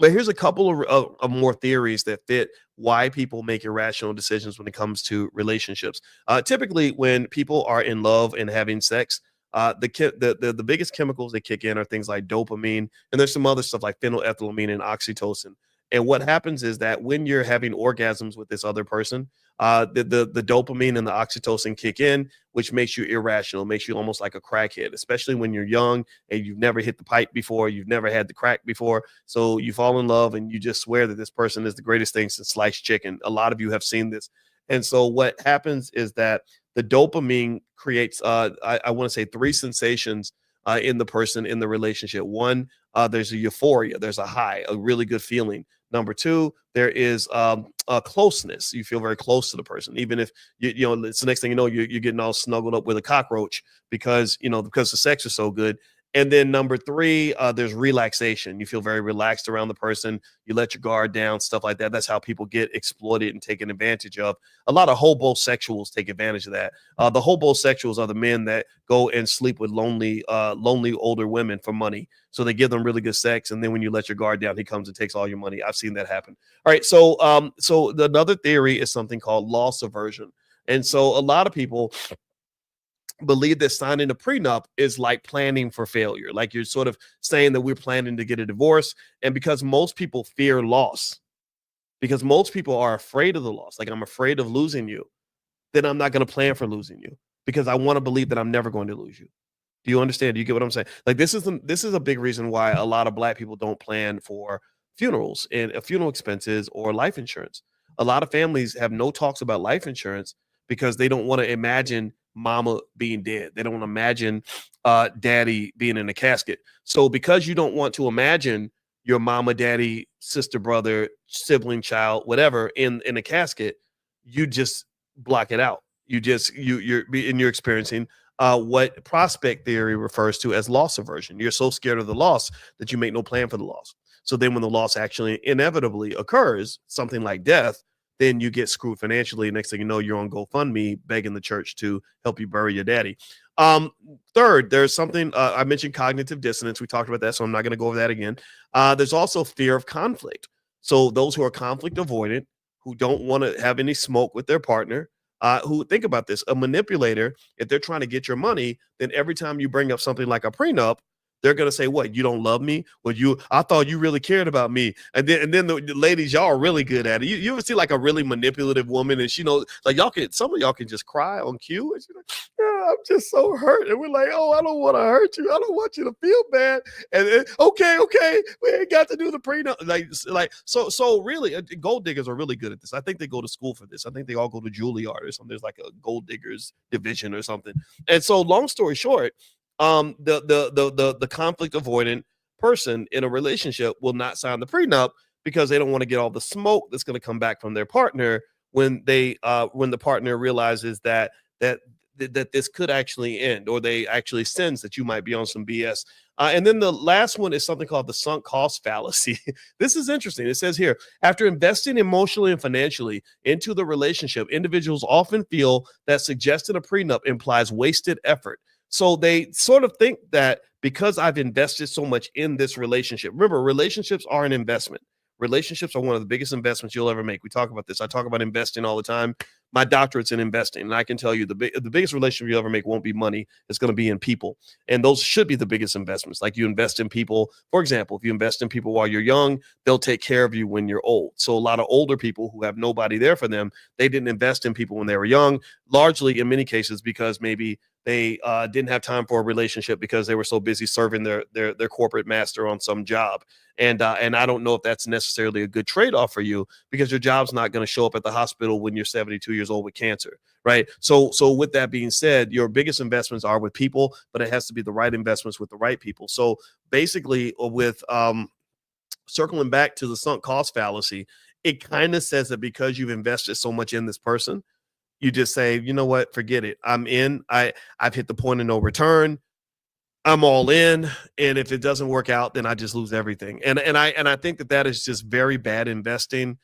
But here's a couple of more theories that fit why people make irrational decisions when it comes to relationships. Typically, when people are in love and having sex, the biggest chemicals that kick in are things like dopamine, and there's some other stuff like phenylethylamine and oxytocin. And what happens is that when you're having orgasms with this other person, the dopamine and the oxytocin kick in, which makes you irrational, makes you almost like a crackhead, especially when you're young and you've never hit the pipe before, you've never had the crack before. So you fall in love and you just swear that this person is the greatest thing since sliced chicken. A lot of you have seen this. And so what happens is that the dopamine creates, I want to say, three sensations in the person in the relationship. One, there's a euphoria, there's a high, a really good feeling. Number two, there is a closeness. You feel very close to the person, even if it's the next thing you know, you're getting all snuggled up with a cockroach because because the sex is so good. And then number three, there's relaxation. You feel very relaxed around the person. You let your guard down, stuff like that. That's how people get exploited and taken advantage of. A lot of hobosexuals take advantage of that. The hobosexuals are the men that go and sleep with lonely older women for money. So they give them really good sex, and then when you let your guard down, he comes and takes all your money. I've seen that happen. All right, so another theory is something called loss aversion, and so a lot of people believe that signing a prenup is like planning for failure. Like you're sort of saying that we're planning to get a divorce. And because most people fear loss, because most people are afraid of the loss, like I'm afraid of losing you, then I'm not going to plan for losing you because I want to believe that I'm never going to lose you. Do you understand? Do you get what I'm saying? Like this is a big reason why a lot of Black people don't plan for funerals and funeral expenses or life insurance. A lot of families have no talks about life insurance because they don't want to imagine mama being dead. They don't want to imagine daddy being in a casket. So because you don't want to imagine your mama, daddy, sister, brother, sibling, child, whatever in a casket, you just block it out. You're experiencing what prospect theory refers to as loss aversion. You're so scared of the loss that you make no plan for the loss. So then when the loss actually inevitably occurs, something like death, then you get screwed financially. Next thing you know, you're on GoFundMe begging the church to help you bury your daddy. Third, there's something I mentioned cognitive dissonance. We talked about that, so I'm not going to go over that again. There's also fear of conflict. So those who are conflict avoidant, who don't want to have any smoke with their partner, who think about this, a manipulator, if they're trying to get your money, then every time you bring up something like a prenup, they're gonna say, "What? You don't love me? Well, I thought you really cared about me." And then the ladies, y'all are really good at it. You ever see like a really manipulative woman, and she knows, like some of y'all can just cry on cue, and she's like, "Yeah, I'm just so hurt," and we're like, "Oh, I don't want to hurt you. I don't want you to feel bad." And then, okay, we ain't got to do the prenup. So really, gold diggers are really good at this. I think they go to school for this. I think they all go to Juilliard or something. There's like a gold diggers division or something. And so, long story short, the conflict avoidant person in a relationship will not sign the prenup because they don't want to get all the smoke that's going to come back from their partner when the partner realizes that this could actually end, or they actually sense that you might be on some BS. And then the last one is something called the sunk cost fallacy. This is interesting. It says here, after investing emotionally and financially into the relationship, individuals often feel that suggesting a prenup implies wasted effort. So they sort of think that because I've invested so much in this relationship, remember, relationships are an investment. Relationships are one of the biggest investments you'll ever make. We talk about this. I talk about investing all the time. My doctorate's in investing, and I can tell you the biggest relationship you'll ever make won't be money. It's going to be in people, and those should be the biggest investments. Like you invest in people. For example, if you invest in people while you're young, they'll take care of you when you're old. So a lot of older people who have nobody there for them, they didn't invest in people when they were young, largely in many cases because maybe they didn't have time for a relationship because they were so busy serving their corporate master on some job. And I don't know if that's necessarily a good trade-off for you because your job's not going to show up at the hospital when you're 72 years old with cancer, right? So with that being said, your biggest investments are with people, but it has to be the right investments with the right people. So basically, with circling back to the sunk cost fallacy, it kind of says that because you've invested so much in this person, you just say, you know what, forget it. I'm in. I've hit the point of no return. I'm all in, and if it doesn't work out, then I just lose everything. And I think that is just very bad investing.